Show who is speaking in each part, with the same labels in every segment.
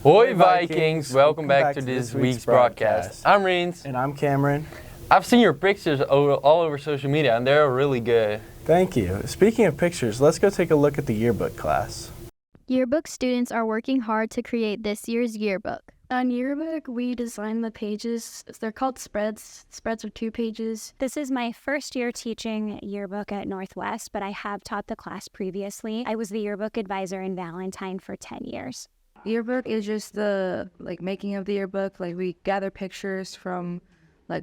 Speaker 1: Hoi Vikings! Welcome back to this week's broadcast. I'm Rients.
Speaker 2: And I'm Cameron.
Speaker 1: I've seen your pictures all over social media and they're really good.
Speaker 2: Thank you. Speaking of pictures, let's go take a look at the yearbook class.
Speaker 3: Yearbook students are working hard to create this year's yearbook.
Speaker 4: On Yearbook, we design the pages. They're called spreads. Spreads are 2 pages.
Speaker 5: This is my first year teaching yearbook at Northwest, but I have taught the class previously. I was the yearbook advisor in Valentine for 10 years.
Speaker 6: Yearbook is just the making of the yearbook. We gather pictures from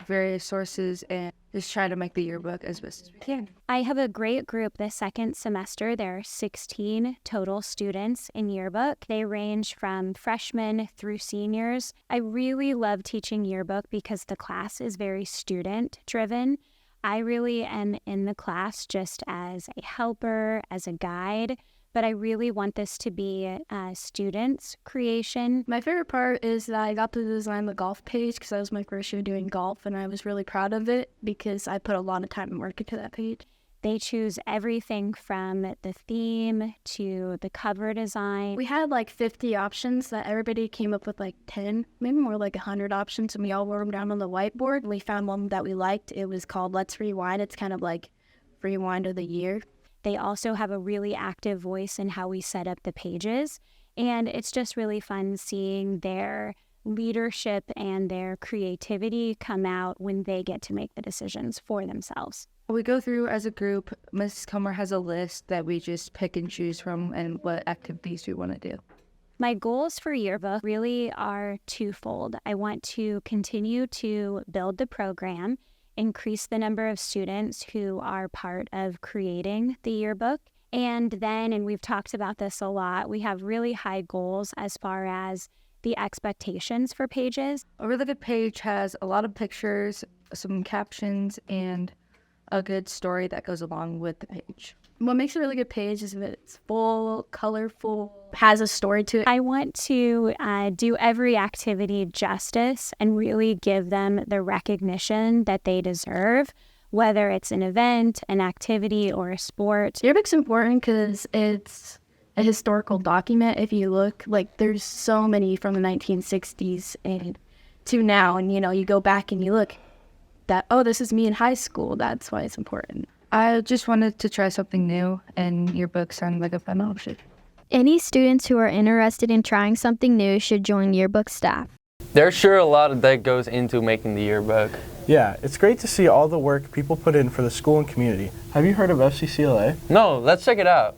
Speaker 6: various sources and just try to make the yearbook as best as we can.
Speaker 5: I have a great group this second semester. There are 16 total students in yearbook. They range from freshmen through seniors. I really love teaching yearbook because the class is very student driven. I really am in the class just as a helper, as a guide, but I really want this to be students' creation.
Speaker 4: My favorite part is that I got to design the golf page because that was my first year doing golf, and I was really proud of it because I put a lot of time and work into that page.
Speaker 5: They choose everything from the theme to the cover design.
Speaker 4: We had 50 options that everybody came up with 10, maybe more 100 options, and we all wrote them down on the whiteboard. We found one that we liked. It was called Let's Rewind. It's kind of like Rewind of the Year.
Speaker 5: They also have a really active voice in how we set up the pages, and it's just really fun seeing their leadership and their creativity come out when they get to make the decisions for themselves.
Speaker 6: We go through as a group. Mrs. Comer has a list that we just pick and choose from and what activities we want to do.
Speaker 5: My goals for Yearbook really are twofold. I want to continue to build the program, increase the number of students who are part of creating the yearbook. And then, and we've talked about this a lot, we have really high goals as far as the expectations for pages.
Speaker 6: A really good page has a lot of pictures, some captions, and a good story that goes along with the page.
Speaker 4: What makes a really good page is that it's full, colorful, has a story to it.
Speaker 5: I want to do every activity justice and really give them the recognition that they deserve, whether it's an event, an activity, or a sport.
Speaker 4: Yearbook's important because it's a historical document. If you look, there's so many from the 1960s and to now, and you go back and you look that, oh, this is me in high school. That's why it's important.
Speaker 6: I just wanted to try something new, and yearbook sounded like a fun option.
Speaker 3: Any students who are interested in trying something new should join yearbook staff.
Speaker 1: There's sure a lot that goes into making the yearbook.
Speaker 2: Yeah, it's great to see all the work people put in for the school and community. Have you heard of FCCLA?
Speaker 1: No, let's check it out.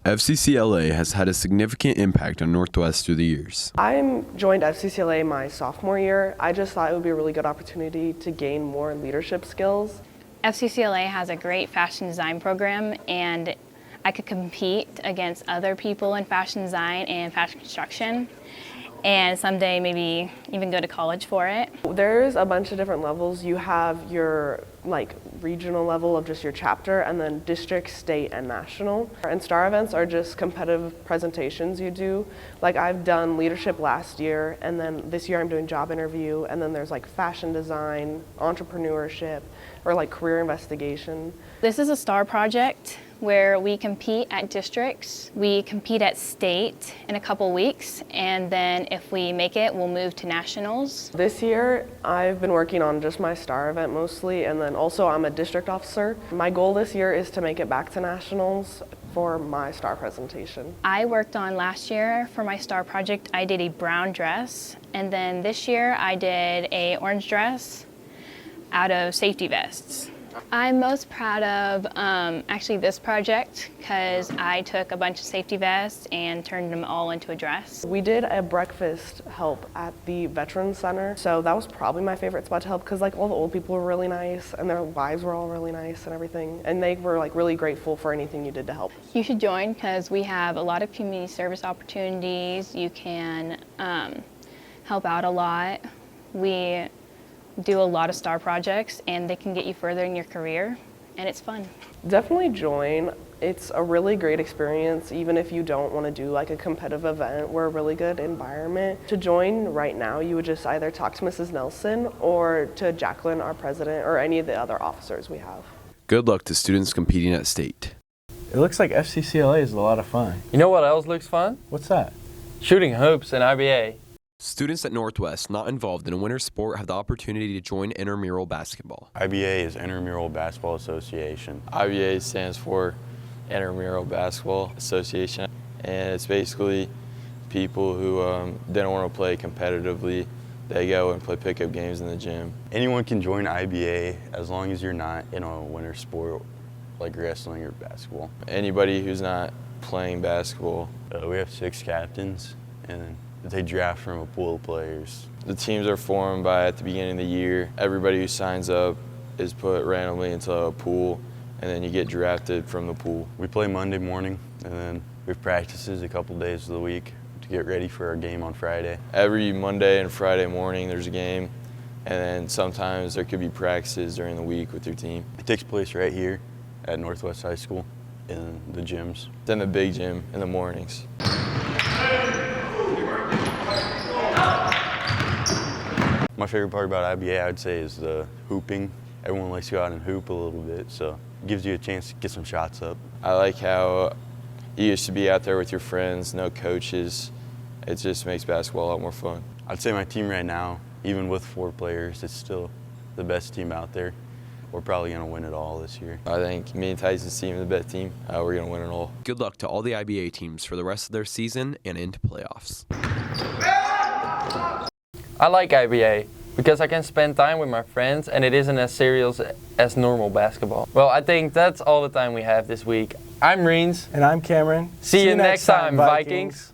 Speaker 7: FCCLA has had a significant impact on Northwest through the years.
Speaker 8: I joined FCCLA my sophomore year. I just thought it would be a really good opportunity to gain more leadership skills.
Speaker 9: FCCLA has a great fashion design program, and I could compete against other people in fashion design and fashion construction, and someday maybe even go to college for it.
Speaker 8: There's a bunch of different levels. You have your regional level of just your chapter, and then district, state, and national. And star events are just competitive presentations you do. I've done leadership last year, and then this year I'm doing job interview, and then there's fashion design, entrepreneurship, or career investigation.
Speaker 9: This is a STAR project where we compete at districts, we compete at state in a couple weeks, and then if we make it, we'll move to nationals.
Speaker 8: This year, I've been working on just my STAR event mostly, and then also I'm a district officer. My goal this year is to make it back to nationals for my STAR presentation.
Speaker 9: I worked on last year for my STAR project, I did a brown dress, and then this year I did a orange dress out of safety vests. I'm most proud of actually this project because I took a bunch of safety vests and turned them all into a dress.
Speaker 8: We did a breakfast help at the Veterans Center, so that was probably my favorite spot to help because all the old people were really nice and their wives were all really nice and everything, and they were really grateful for anything you did to help.
Speaker 9: You should join because we have a lot of community service opportunities. You can help out a lot. We do a lot of STAR projects, and they can get you further in your career, and it's fun.
Speaker 8: Definitely join. It's a really great experience, even if you don't want to do a competitive event. We're a really good environment. To join right now, you would just either talk to Mrs. Nelson or to Jacqueline, our president, or any of the other officers we have.
Speaker 7: Good luck to students competing at state.
Speaker 2: It looks like FCCLA is a lot of fun.
Speaker 1: You know what else looks fun?
Speaker 2: What's that?
Speaker 1: Shooting hoops in IBA.
Speaker 7: Students at Northwest not involved in a winter sport have the opportunity to join intramural basketball.
Speaker 10: IBA is Intramural Basketball Association.
Speaker 1: IBA stands for Intramural Basketball Association, and it's basically people who didn't want to play competitively. They go and play pickup games in the gym.
Speaker 10: Anyone can join IBA as long as you're not in a winter sport like wrestling or basketball.
Speaker 1: Anybody who's not playing basketball.
Speaker 10: We have 6 captains, and they draft from a pool of players.
Speaker 1: The teams are formed by at the beginning of the year. Everybody who signs up is put randomly into a pool, and then you get drafted from the pool.
Speaker 10: We play Monday morning, and then we have practices a couple days of the week to get ready for our game on Friday.
Speaker 1: Every Monday and Friday morning there's a game, and then sometimes there could be practices during the week with your team.
Speaker 10: It takes place right here at Northwest High School in the gyms.
Speaker 1: Then the big gym in the mornings.
Speaker 10: My favorite part about IBA, I would say, is the hooping. Everyone likes to go out and hoop a little bit, so it gives you a chance to get some shots up.
Speaker 1: I like how you used to be out there with your friends, no coaches. It just makes basketball a lot more fun.
Speaker 10: I'd say my team right now, even with 4 players, it's still the best team out there. We're probably going to win it all this year.
Speaker 1: I think me and Tyson's team is the best team. We're going to win it all.
Speaker 7: Good luck to all the IBA teams for the rest of their season and into playoffs.
Speaker 1: I like IBA because I can spend time with my friends and it isn't as serious as normal basketball. Well, I think that's all the time we have this week. I'm Rients.
Speaker 2: And I'm Cameron.
Speaker 1: See you next time, Vikings.